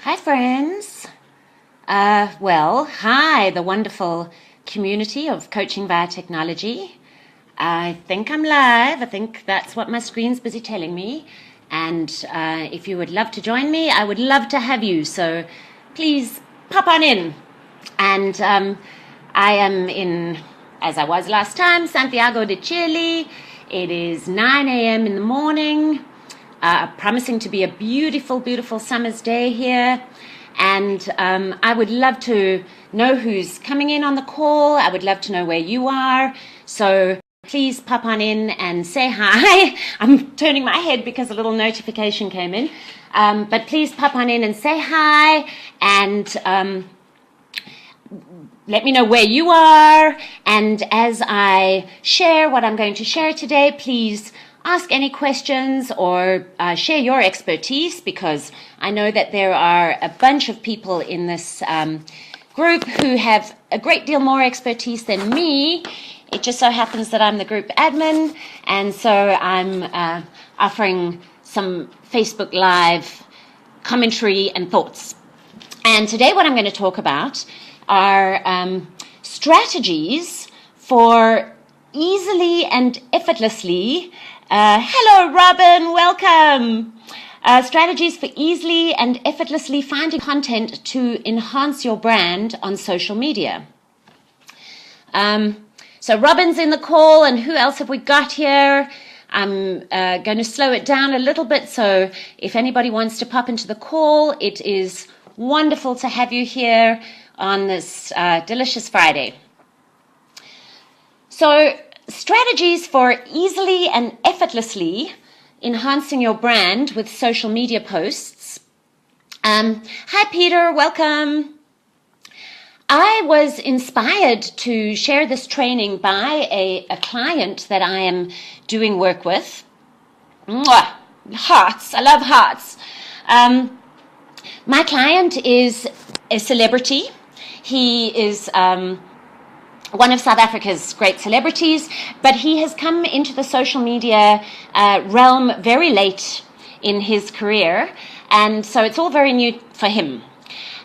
Hi, friends. Hi, the wonderful community of Coaching via Technology. I think I'm live. I think that's what my screen's busy telling me. And if you would love to join me, I would love to have you. So please pop on in. And I am in, as I was last time, Santiago de Chile. It is 9 a.m. in the morning. Promising to be a beautiful, beautiful summer's day here. And I would love to know who's coming in on the call. I would love to know where you are. So please pop on in and say hi. I'm turning my head because a little notification came in. But please pop on in and say hi. And let me know where you are. And as I share what I'm going to share today, please ask any questions or share your expertise, because I know that there are a bunch of people in this group who have a great deal more expertise than me. It just so happens that I'm the group admin, and so I'm offering some Facebook Live commentary and thoughts. And today what I'm going to talk about are strategies for easily and effortlessly hello, Robin, welcome. Strategies for easily and effortlessly finding content to enhance your brand on social media. So Robin's in the call, and who else have we got here? I'm going to slow it down a little bit, so if anybody wants to pop into the call, it is wonderful to have you here on this delicious Friday. So, strategies for easily and effortlessly enhancing your brand with social media posts. Hi, Peter. Welcome. I was inspired to share this training by a client that I am doing work with. Mwah! Hearts. I love hearts. My client is a celebrity. He is one of South Africa's great celebrities, but he has come into the social media realm very late in his career, and so it's all very new for him.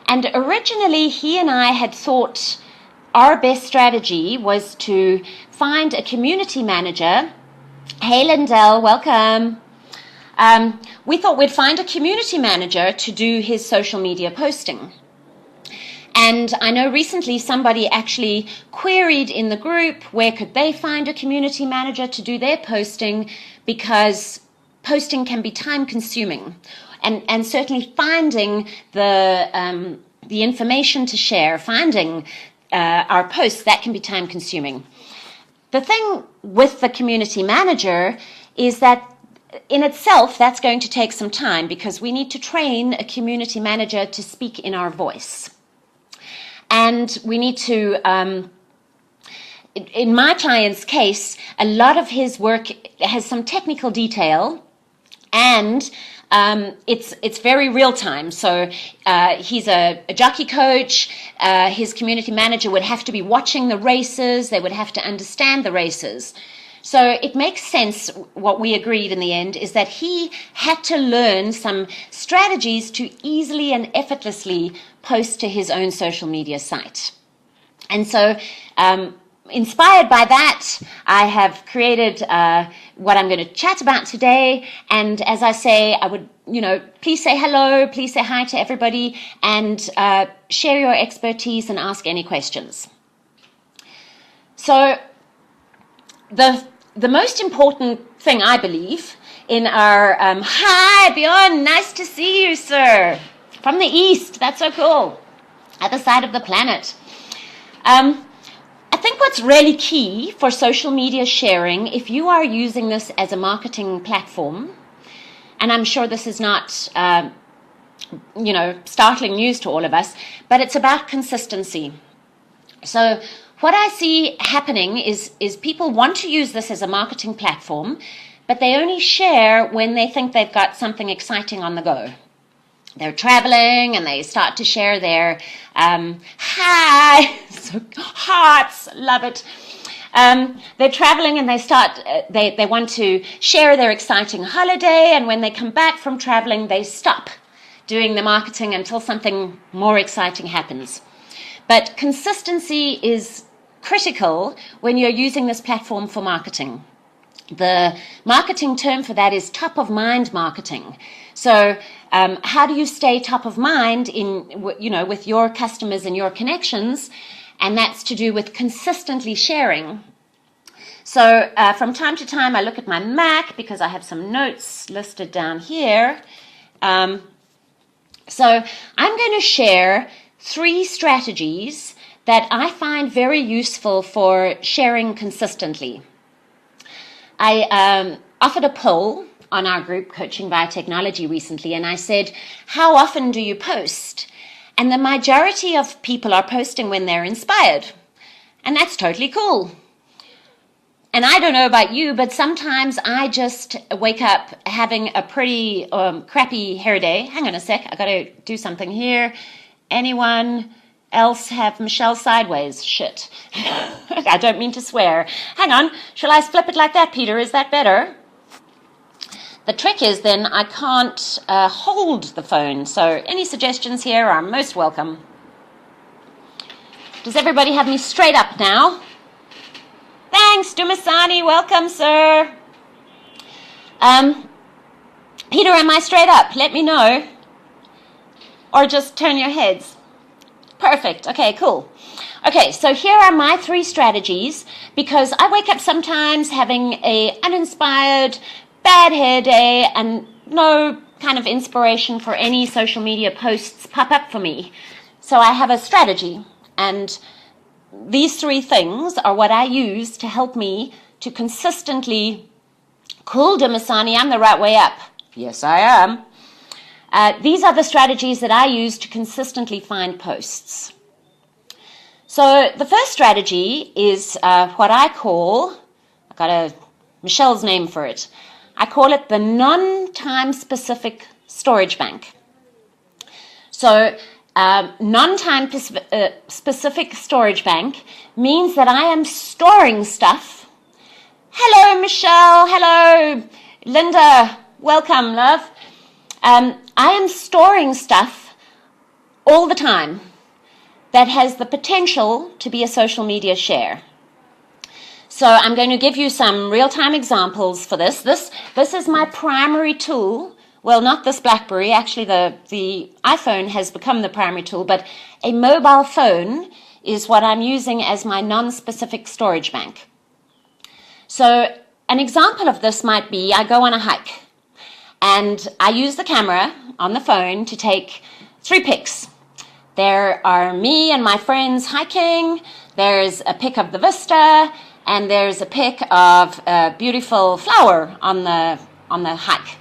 And originally, he and I had thought our best strategy was to find a community manager. Hey, Lindell, welcome. We thought we'd find a community manager to do his social media posting. And I know recently somebody actually queried in the group where could they find a community manager to do their posting, because posting can be time consuming, and certainly finding the information to share, finding our posts, that can be time consuming. The thing with the community manager is that in itself that's going to take some time, because we need to train a community manager to speak in our voice. And we need to, in my client's case, a lot of his work has some technical detail, and it's very real time. So he's a jockey coach. His community manager would have to be watching the races. They would have to understand the races. So it makes sense. What we agreed in the end is that he had to learn some strategies to easily and effortlessly post to his own social media site. And so inspired by that, I have created what I'm going to chat about today. And as I say, I would, please say hello, please say hi to everybody, and share your expertise and ask any questions. So the most important thing, I believe, in our hi, Bjorn, nice to see you, sir. From the east, that's so cool. Other side of the planet. I think what's really key for social media sharing, if you are using this as a marketing platform, and I'm sure this is not, startling news to all of us, but it's about consistency. So what I see happening is people want to use this as a marketing platform, but they only share when they think they've got something exciting on the go. They're traveling and they start to share their hi, so hearts, love it. They're traveling and they want to share their exciting holiday, and when they come back from traveling, they stop doing the marketing until something more exciting happens. But consistency is critical when you're using this platform for marketing. The marketing term for that is top of mind marketing. So how do you stay top of mind with your customers and your connections? And that's to do with consistently sharing. So from time to time, I look at my Mac because I have some notes listed down here. So I'm going to share 3 strategies that I find very useful for sharing consistently. I offered a poll on our group, Coaching via Technology, recently, and I said, how often do you post? And the majority of people are posting when they're inspired. And that's totally cool. And I don't know about you, but sometimes I just wake up having a pretty crappy hair day. Hang on a sec, I got to do something here. Anyone else have Michelle sideways? Shit. I don't mean to swear. Hang on, shall I flip it like that, Peter? Is that better? The trick is then I can't hold the phone, so any suggestions here are most welcome. Does everybody have me straight up now? Thanks, Dumasani. Welcome, sir. Peter, am I straight up? Let me know. Or just turn your heads. Perfect. Okay, cool. Okay, so here are my 3 strategies, because I wake up sometimes having a uninspired, bad hair day and no kind of inspiration for any social media posts pop up for me. So I have a strategy, and these 3 things are what I use to help me to consistently, cool, Dumasani, I'm the right way up. Yes, I am. These are the strategies that I use to consistently find posts. So the first strategy is what I call, I've got Michelle's name for it. I call it the non-time specific storage bank. So non-time specific storage bank means that I am storing stuff. Hello, Michelle. Hello, Linda. Welcome, love. I am storing stuff all the time that has the potential to be a social media share. So I'm going to give you some real-time examples for this. This is my primary tool. Well, not this BlackBerry. Actually, the iPhone has become the primary tool, but a mobile phone is what I'm using as my non-specific storage bank. So an example of this might be I go on a hike, and I use the camera on the phone to take 3 pics. There are me and my friends hiking, there's a pic of the vista, and there's a pic of a beautiful flower on the hike.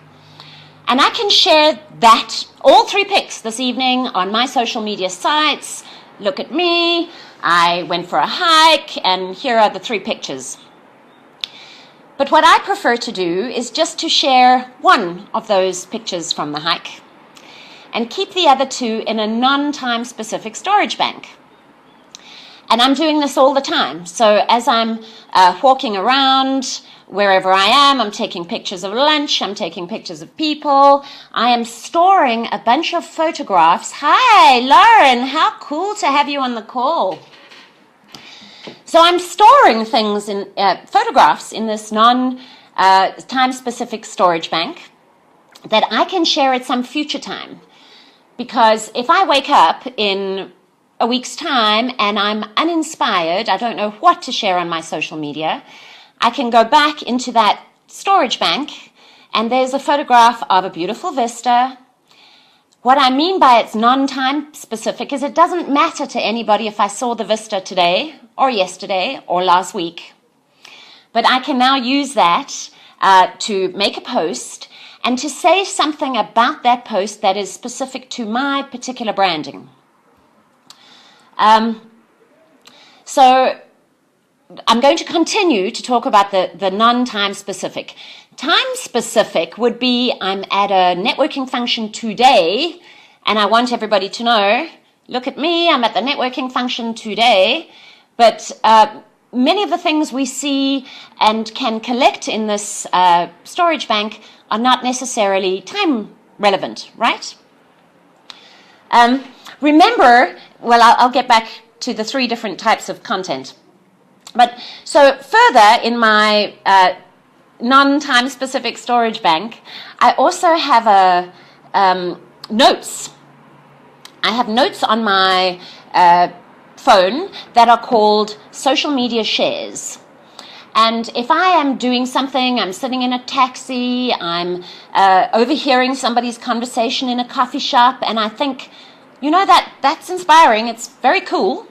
And I can share that, all 3 pics this evening on my social media sites. Look at me, I went for a hike, and here are the 3 pictures. But what I prefer to do is just to share one of those pictures from the hike and keep the other 2 in a non-time specific storage bank. And I'm doing this all the time. So as I'm walking around, wherever I am, I'm taking pictures of lunch, I'm taking pictures of people, I am storing a bunch of photographs. Hi, Lauren, how cool to have you on the call. So I'm storing things in photographs in this non-time-specific storage bank that I can share at some future time. Because if I wake up in a week's time and I'm uninspired, I don't know what to share on my social media, I can go back into that storage bank and there's a photograph of a beautiful vista. What I mean by it's non-time specific is it doesn't matter to anybody if I saw the vista today or yesterday or last week. But I can now use that to make a post and to say something about that post that is specific to my particular branding. So I'm going to continue to talk about the non-time specific. Time specific would be I'm at a networking function today and I want everybody to know, look at me, I'm at the networking function today. But many of the things we see and can collect in this storage bank are not necessarily time relevant, right? Remember, well, I'll get back to the 3 different types of content. But so further in my non-time specific storage bank, I also have notes. I have notes on my phone that are called social media shares. And if I am doing something, I'm sitting in a taxi, I'm overhearing somebody's conversation in a coffee shop, and I think, that's inspiring, it's very cool.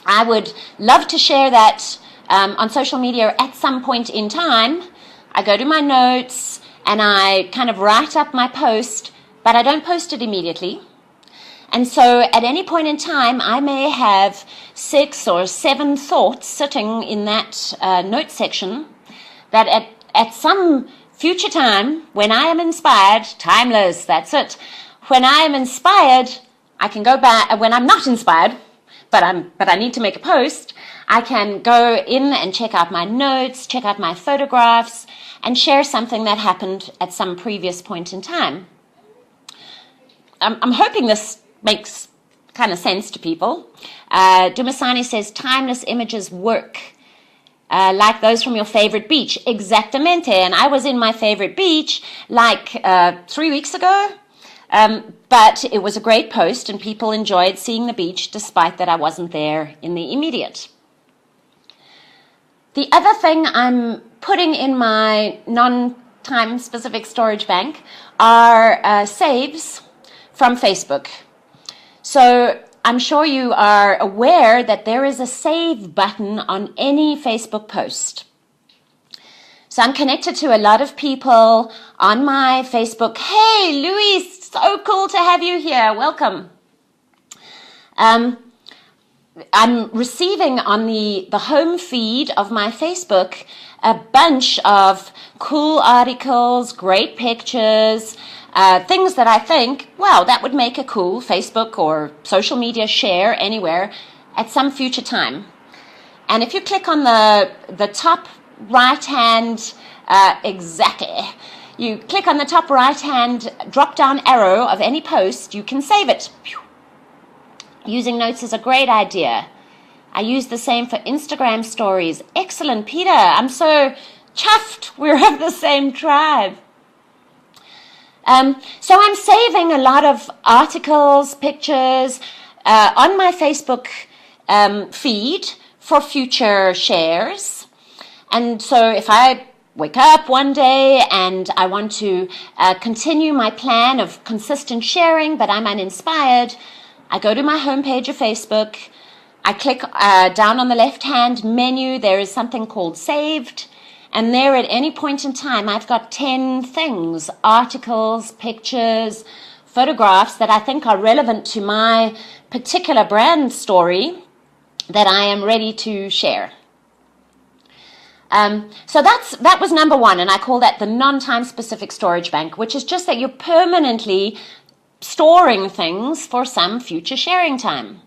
I would love to share that on social media at some point in time. I go to my notes and I kind of write up my post, but I don't post it immediately. And so at any point in time, I may have 6 or 7 thoughts sitting in that note section that at some future time, when I am inspired, timeless, that's it. When I am inspired, I can go back. When I'm not inspired, but I need to make a post, I can go in and check out my notes, check out my photographs, and share something that happened at some previous point in time. I'm hoping this makes kind of sense to people. Dumasani says, timeless images work. Like those from your favorite beach. Exactamente. And I was in my favorite beach like 3 weeks ago. But it was a great post and people enjoyed seeing the beach despite that I wasn't there in the immediate. The other thing I'm putting in my non-time specific storage bank are saves from Facebook. So I'm sure you are aware that there is a save button on any Facebook post. So I'm connected to a lot of people on my Facebook. Hey, Louise, so cool to have you here. Welcome. I'm receiving on the home feed of my Facebook a bunch of cool articles, great pictures, things that I think, wow, that would make a cool Facebook or social media share anywhere at some future time. And if you click on the top right-hand, exactly, you click on the top right-hand drop-down arrow of any post, you can save it. Using notes is a great idea. I use the same for Instagram stories. Excellent, Peter. I'm so chuffed we're of the same tribe. So I'm saving a lot of articles, pictures on my Facebook feed for future shares. And so if I wake up one day and I want to continue my plan of consistent sharing, but I'm uninspired, I go to my homepage of Facebook. I click down on the left-hand menu. There is something called Saved. And there at any point in time, I've got 10 things, articles, pictures, photographs that I think are relevant to my particular brand story that I am ready to share. So that was number 1, and I call that the non-time specific storage bank, which is just that you're permanently storing things for some future sharing time.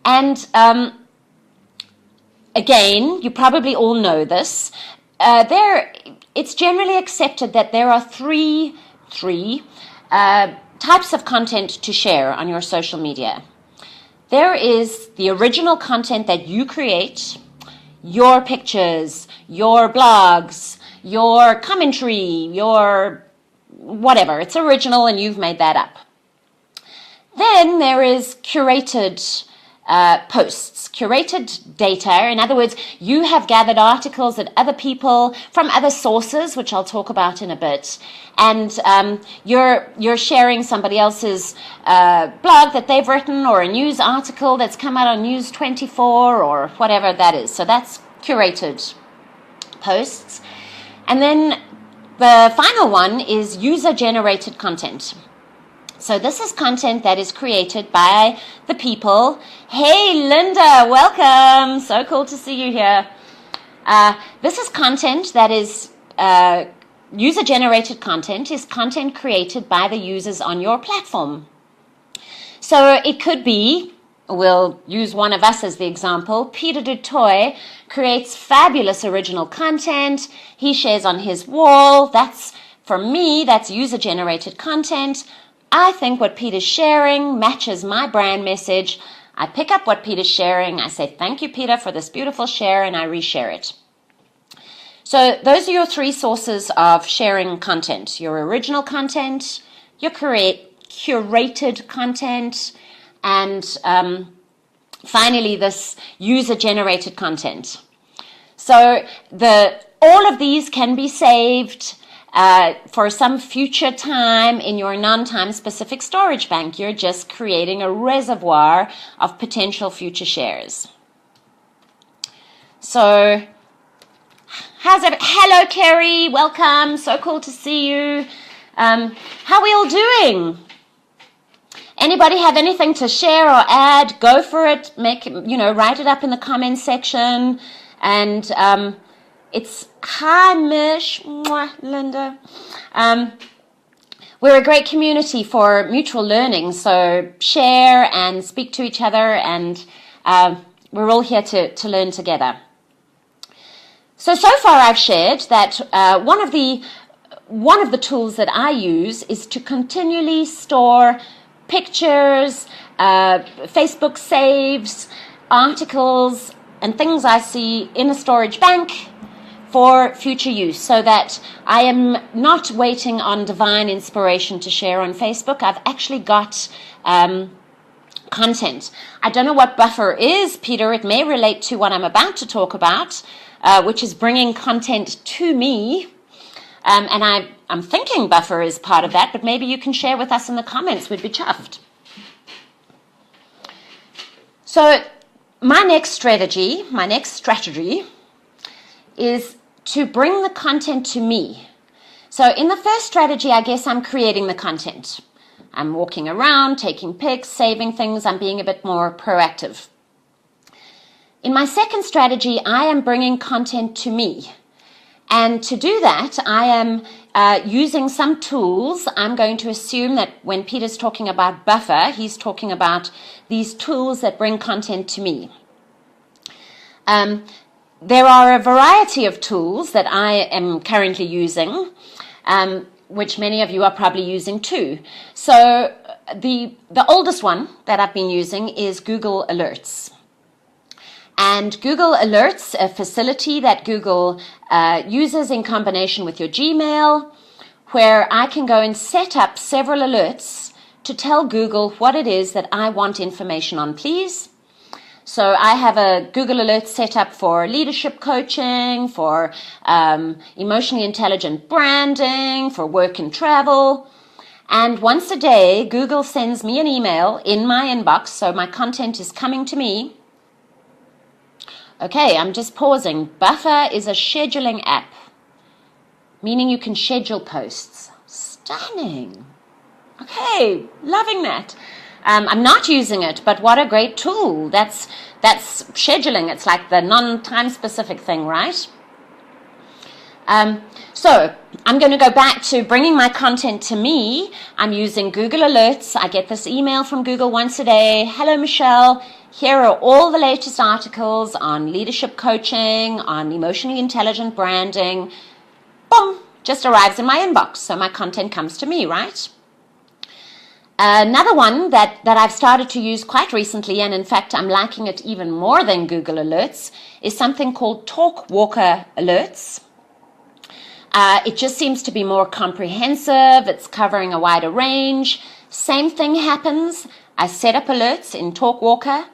And again, you probably all know this. It's generally accepted that there are three types of content to share on your social media. There is the original content that you create, your pictures, your blogs, your commentary, your whatever. It's original and you've made that up. Then there is curated posts, curated data. In other words, you have gathered articles that other people from other sources, which I'll talk about in a bit, and you're sharing somebody else's blog that they've written or a news article that's come out on News 24 or whatever that is. So that's curated posts. And then the final one is user-generated content. So this is content that is created by the people. Hey, Linda, welcome. So cool to see you here. This is content that is user-generated content, is content created by the users on your platform. So it could be, we'll use one of us as the example. Peter Du Toit creates fabulous original content. He shares on his wall. For me, that's user-generated content. I think what Peter's sharing matches my brand message. I pick up what Peter's sharing. I say, thank you, Peter, for this beautiful share, and I reshare it. So those are your three sources of sharing content: your original content, your curated content, and finally this user-generated content. So all of these can be saved for some future time in your non-time specific storage bank. You're just creating a reservoir of potential future shares. So how's it? Hello, Kerry. Welcome. So cool to see you. How are we all doing? Anybody have anything to share or add? Go for it. Write it up in the comments section. And it's hi, Mish, mwah, Linda. We're a great community for mutual learning. So share and speak to each other, and we're all here to learn together. So far I've shared that one of the tools that I use is to continually store pictures, Facebook saves, articles, and things I see in a storage bank for future use, so that I am not waiting on divine inspiration to share on Facebook. I've actually got content. I don't know what Buffer is, Peter. It may relate to what I'm about to talk about, which is bringing content to me. And I'm thinking Buffer is part of that, but maybe you can share with us in the comments. We'd be chuffed. So my next strategy is to bring the content to me. So in the first strategy, I guess I'm creating the content. I'm walking around, taking pics, saving things. I'm being a bit more proactive. In my second strategy, I am bringing content to me. And to do that, I am using some tools. I'm going to assume that when Peter's talking about Buffer, he's talking about these tools that bring content to me. There are a variety of tools that I am currently using, which many of you are probably using too. So the oldest one that I've been using is Google Alerts. And Google Alerts, a facility that Google uses in combination with your Gmail, where I can go and set up several alerts to tell Google what it is that I want information on, please. So I have a Google Alert set up for leadership coaching, for emotionally intelligent branding, for work and travel. And once a day, Google sends me an email in my inbox, so my content is coming to me. Okay, I'm just pausing. Buffer is a scheduling app, meaning you can schedule posts. Stunning. Okay, loving that. I'm not using it, but what a great tool. That's scheduling. It's like the non-time specific thing, right? So I'm going to go back to bringing my content to me. I'm using Google Alerts. I get this email from Google once a day. Hello, Michelle. Here are all the latest articles on leadership coaching, on emotionally intelligent branding. Boom, just arrives in my inbox. So my content comes to me, right? Another one that I've started to use quite recently, and in fact I'm liking it even more than Google Alerts, is something called TalkWalker Alerts. It just seems to be more comprehensive. It's covering a wider range. Same thing happens. I set up alerts in TalkWalker,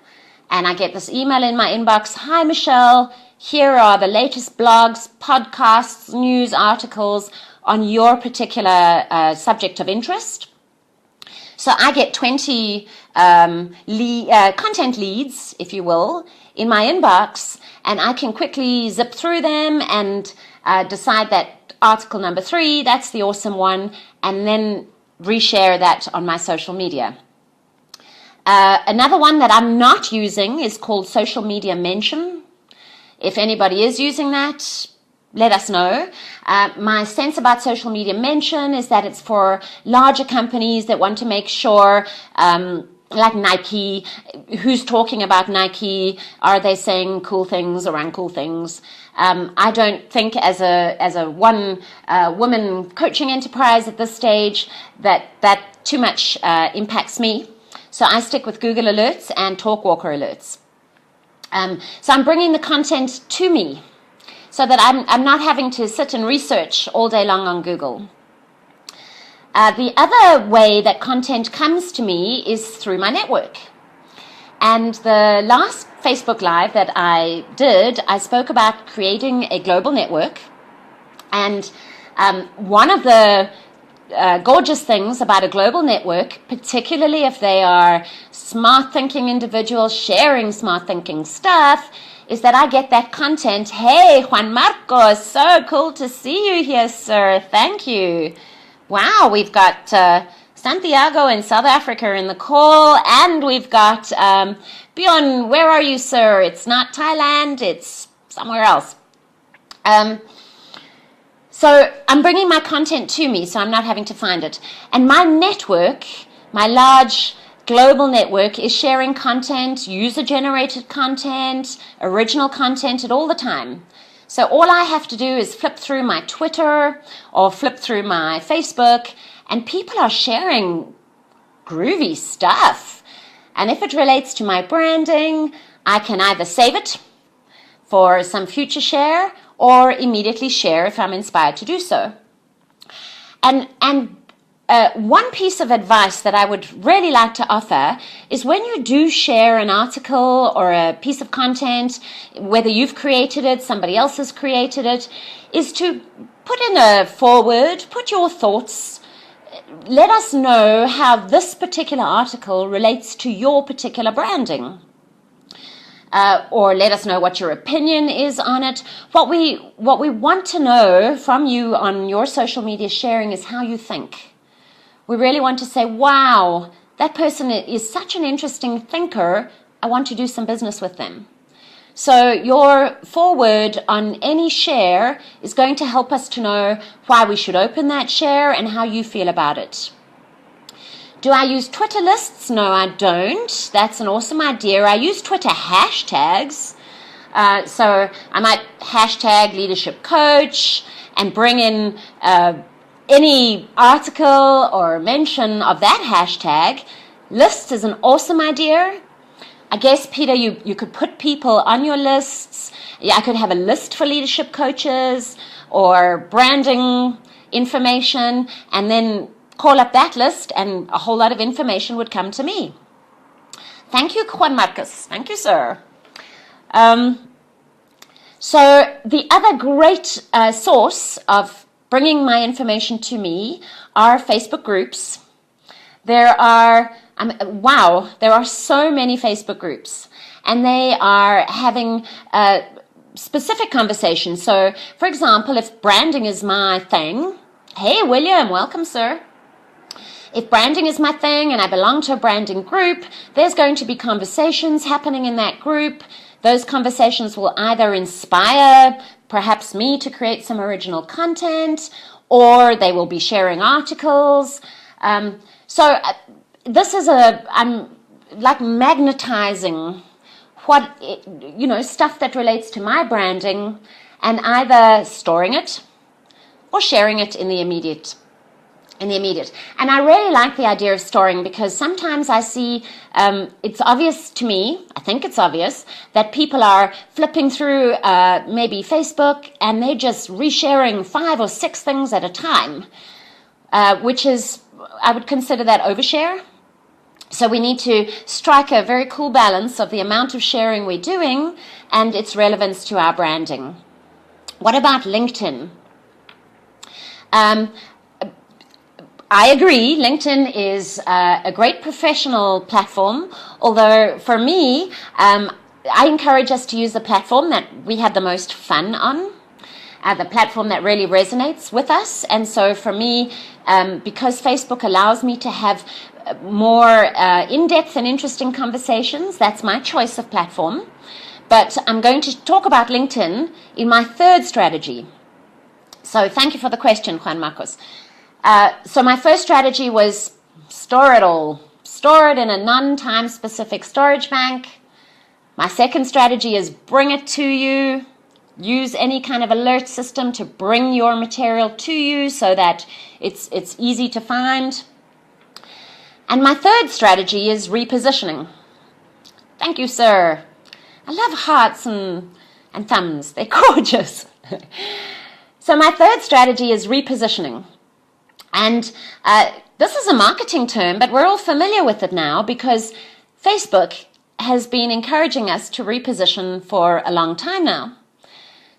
and I get this email in my inbox. Hi, Michelle. Here are the latest blogs, podcasts, news articles on your particular subject of interest. So I get 20 content leads, if you will, in my inbox, and I can quickly zip through them and decide that article number 3, that's the awesome one, and then reshare that on my social media. Another one that I'm not using is called Social Media Mention. If anybody is using that, let us know. My sense about Social Media Mention is that it's for larger companies that want to make sure, like Nike, who's talking about Nike? Are they saying cool things around cool things? I don't think as a one woman coaching enterprise at this stage that too much impacts me. So I stick with Google Alerts and TalkWalker Alerts. So I'm bringing the content to me so that I'm not having to sit and research all day long on Google. The other way that content comes to me is through my network. And the last Facebook Live that I did, I spoke about creating a global network. And one of the gorgeous things about a global network, particularly if they are smart thinking individuals sharing smart thinking stuff, is that I get that content. Hey, Juan Marcos, so cool to see you here, sir. Thank you. Wow, we've got Santiago in South Africa in the call, and we've got Bjorn, where are you, sir? It's not Thailand, it's somewhere else. So I'm bringing my content to me, so I'm not having to find it. And my network, my large global network, is sharing content, user-generated content, original content at all the time. So all I have to do is flip through my Twitter or flip through my Facebook, and people are sharing groovy stuff. And if it relates to my branding, I can either save it for some future share or immediately share if I'm inspired to do so. And one piece of advice that I would really like to offer is when you do share an article or a piece of content, whether you've created it, somebody else has created it, is to put in a foreword, put your thoughts, let us know how this particular article relates to your particular branding. Or let us know what your opinion is on it. What we want to know from you on your social media sharing is how you think. We really want to say, wow, that person is such an interesting thinker. I want to do some business with them. So your foreword on any share is going to help us to know why we should open that share and how you feel about it. Do I use Twitter lists? No, I don't. That's an awesome idea. I use Twitter hashtags. So I might hashtag leadership coach and bring in any article or mention of that hashtag. List is an awesome idea. I guess, Peter, you could put people on your lists. Yeah, I could have a list for leadership coaches or branding information, and then call up that list and a whole lot of information would come to me. Thank you, Juan Marcos. Thank you, sir. So the other great source of bringing my information to me are Facebook groups. There are so many Facebook groups, and they are having specific conversations. So, for example, if branding is my thing, hey, William, welcome, sir. If branding is my thing and I belong to a branding group, there's going to be conversations happening in that group. Those conversations will either inspire perhaps me to create some original content, or they will be sharing articles. This is I'm like magnetizing stuff that relates to my branding and either storing it or sharing it in the immediate. And I really like the idea of storing because sometimes I see, it's obvious to me, I think it's obvious, that people are flipping through maybe Facebook and they're just resharing 5 or 6 things at a time, which is, I would consider that overshare. So we need to strike a very cool balance of the amount of sharing we're doing and its relevance to our branding. What about LinkedIn? I agree, LinkedIn is a great professional platform, although for me, I encourage us to use the platform that we have the most fun on, the platform that really resonates with us. And so for me, because Facebook allows me to have more in-depth and interesting conversations, that's my choice of platform. But I'm going to talk about LinkedIn in my third strategy. So thank you for the question, Juan Marcos. So my first strategy was store it all. Store it in a non-time specific storage bank. My second strategy is bring it to you. Use any kind of alert system to bring your material to you so that it's easy to find. And my third strategy is repositioning. Thank you, sir. I love hearts and thumbs. They're gorgeous. So my third strategy is repositioning. And this is a marketing term, but we're all familiar with it now because Facebook has been encouraging us to reposition for a long time now.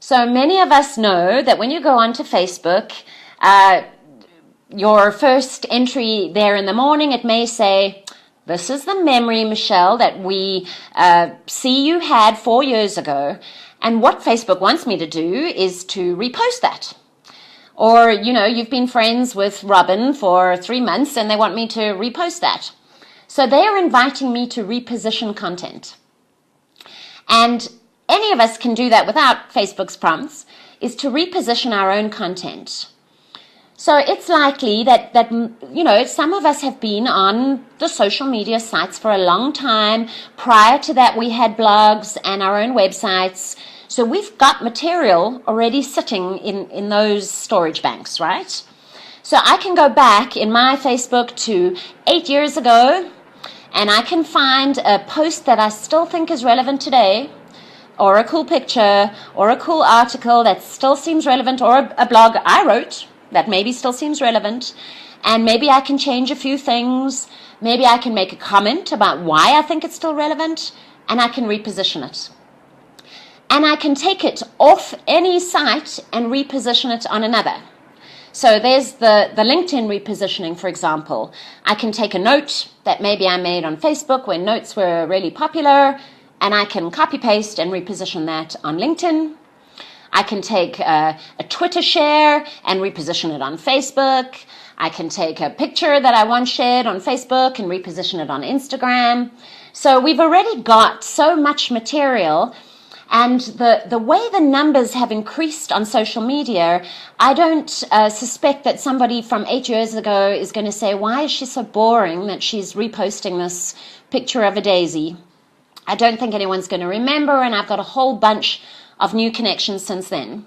So many of us know that when you go onto Facebook, your first entry there in the morning, it may say, "This is the memory, Michelle, that we see you had 4 years ago." And what Facebook wants me to do is to repost that. Or, you've been friends with Robin for 3 months and they want me to repost that. So they're inviting me to reposition content. And any of us can do that without Facebook's prompts, is to reposition our own content. So it's likely that some of us have been on the social media sites for a long time. Prior to that, we had blogs and our own websites. So we've got material already sitting in those storage banks, right? So I can go back in my Facebook to 8 years ago, and I can find a post that I still think is relevant today, or a cool picture, or a cool article that still seems relevant, or a blog I wrote that maybe still seems relevant, and maybe I can change a few things. Maybe I can make a comment about why I think it's still relevant, and I can reposition it. And I can take it off any site and reposition it on another. So there's the LinkedIn repositioning, for example. I can take a note that maybe I made on Facebook when notes were really popular, and I can copy paste and reposition that on LinkedIn. I can take a Twitter share and reposition it on Facebook. I can take a picture that I once shared on Facebook and reposition it on Instagram. So we've already got so much material, and the way the numbers have increased on social media, I don't suspect that somebody from 8 years ago is going to say, "Why is she so boring that she's reposting this picture of a daisy?" I don't think anyone's going to remember, and I've got a whole bunch of new connections since then.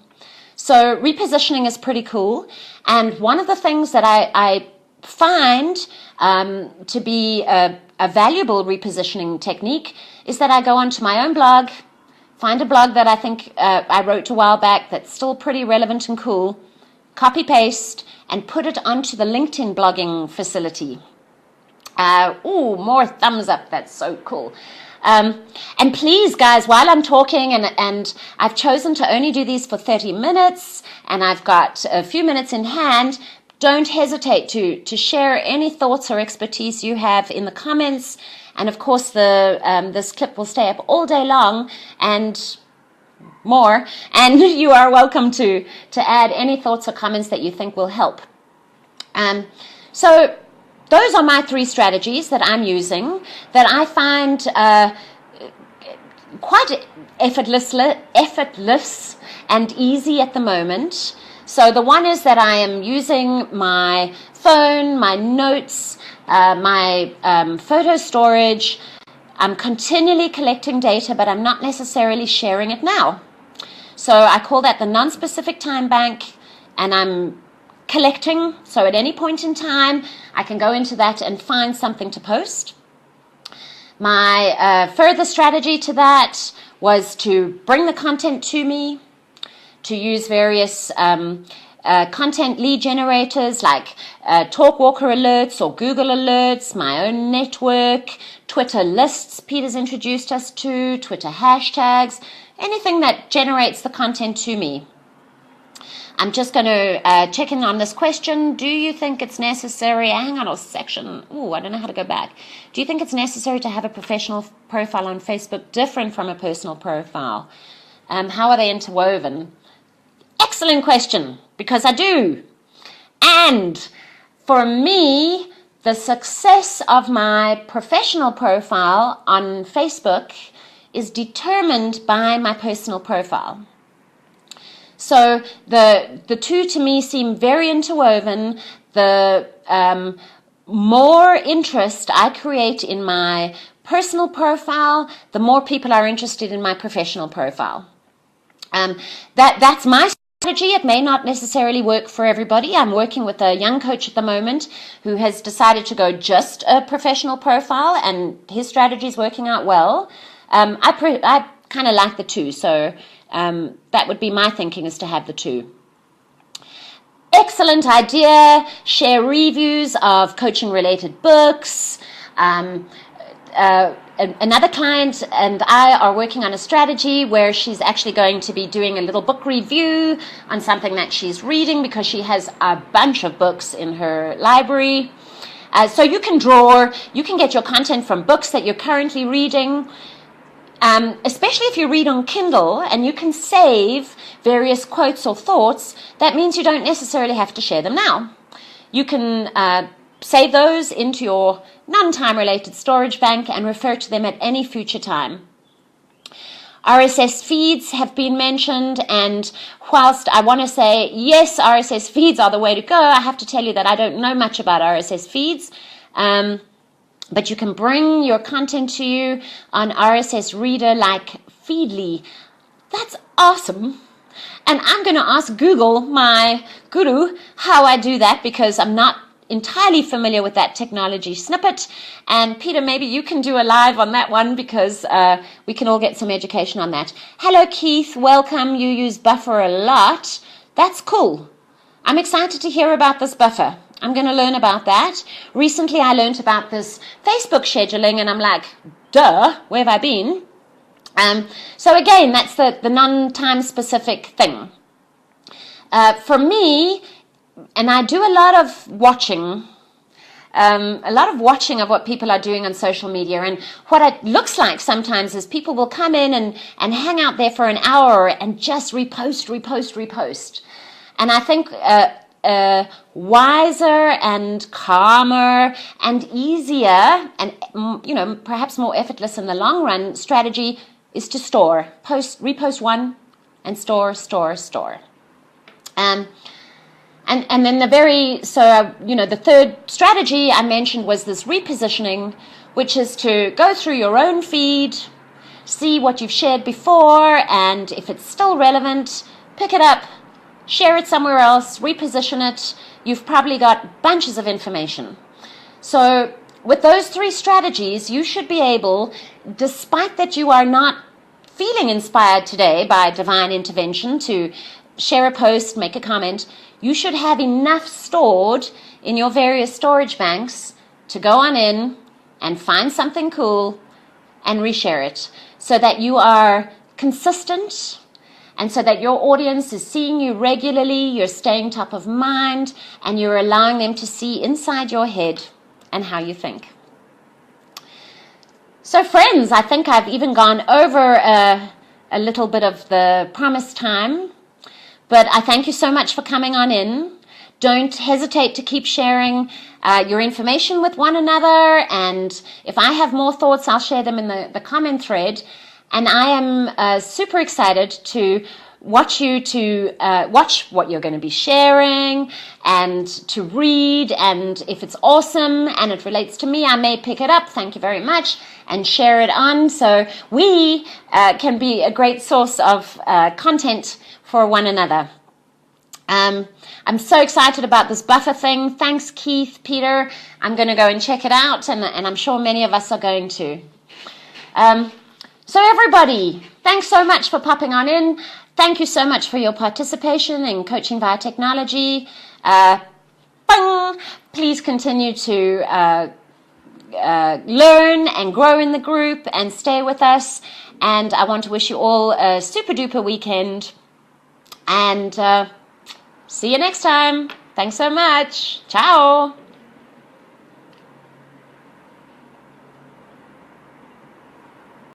So repositioning is pretty cool. And one of the things that I find to be a valuable repositioning technique is that I go onto my own blog, find a blog that I think I wrote a while back that's still pretty relevant and cool, copy paste, and put it onto the LinkedIn blogging facility. More thumbs up. That's so cool. And please, guys, while I'm talking, and I've chosen to only do these for 30 minutes, and I've got a few minutes in hand, don't hesitate to share any thoughts or expertise you have in the comments. And of course, this clip will stay up all day long and more. And you are welcome to add any thoughts or comments that you think will help. So those are my 3 strategies that I'm using that I find quite effortless and easy at the moment. So the one is that I am using my phone, my notes, my photo storage. I'm continually collecting data, but I'm not necessarily sharing it now. So I call that the non-specific time bank, and I'm collecting. So at any point in time, I can go into that and find something to post. My further strategy to that was to bring the content to me, to use various content lead generators like Talkwalker alerts or Google alerts, my own network, Twitter lists Peter's introduced us to, Twitter hashtags, anything that generates the content to me. I'm just going to check in on this question. Do you think it's necessary? Hang on a section. I don't know how to go back. Do you think it's necessary to have a professional profile on Facebook different from a personal profile? How are they interwoven? Excellent question, because I do. And for me, the success of my professional profile on Facebook is determined by my personal profile. So the two to me seem very interwoven. The more interest I create in my personal profile, the more people are interested in my professional profile. That's my strategy. It may not necessarily work for everybody. I'm working with a young coach at the moment who has decided to go just a professional profile, and his strategy is working out well. I kind of like the two, so that would be my thinking, is to have the two. Excellent idea. Share reviews of coaching related books. Another client and I are working on a strategy where she's actually going to be doing a little book review on something that she's reading, because she has a bunch of books in her library. So you can get your content from books that you're currently reading, especially if you read on Kindle and you can save various quotes or thoughts. That means you don't necessarily have to share them now. You can save those into your non-time related storage bank and refer to them at any future time. RSS feeds have been mentioned, and whilst I want to say yes, RSS feeds are the way to go, I have to tell you that I don't know much about RSS feeds, but you can bring your content to you on RSS reader like Feedly. That's awesome. And I'm going to ask Google, my guru, how I do that, because I'm not entirely familiar with that technology snippet. And Peter, maybe you can do a live on that one, because we can all get some education on that. Hello, Keith. Welcome. You use Buffer a lot. That's cool. I'm excited to hear about this Buffer. I'm going to learn about that. Recently, I learned about this Facebook scheduling, and I'm like, duh, where have I been? So again, that's the non-time specific thing. For me, and I do a lot of watching of what people are doing on social media. And what it looks like sometimes is people will come in and hang out there for an hour and just repost. And I think wiser and calmer and easier and, perhaps more effortless in the long run strategy is to store. Repost one and store. And then the third strategy I mentioned was this repositioning, which is to go through your own feed, see what you've shared before, and if it's still relevant, pick it up, share it somewhere else, reposition it. You've probably got bunches of information. So with those three strategies, you should be able, despite that you are not feeling inspired today by divine intervention to share a post, make a comment, you should have enough stored in your various storage banks to go on in and find something cool and reshare it, so that you are consistent and so that your audience is seeing you regularly, you're staying top of mind, and you're allowing them to see inside your head and how you think. So friends, I think I've even gone over a little bit of the promised time. But I thank you so much for coming on in. Don't hesitate to keep sharing your information with one another. And if I have more thoughts, I'll share them in the comment thread. And I am super excited to watch watch what you're going to be sharing and to read. And if it's awesome and it relates to me, I may pick it up. Thank you very much. And share it on, so we can be a great source of content for one another. I'm so excited about this Buffer thing. Thanks, Keith, Peter. I'm going to go and check it out, and I'm sure many of us are going to. So everybody, thanks so much for popping on in. Thank you so much for your participation in Coaching via Technology. Please continue to learn and grow in the group and stay with us. And I want to wish you all a super duper weekend. And see you next time. Thanks so much. Ciao.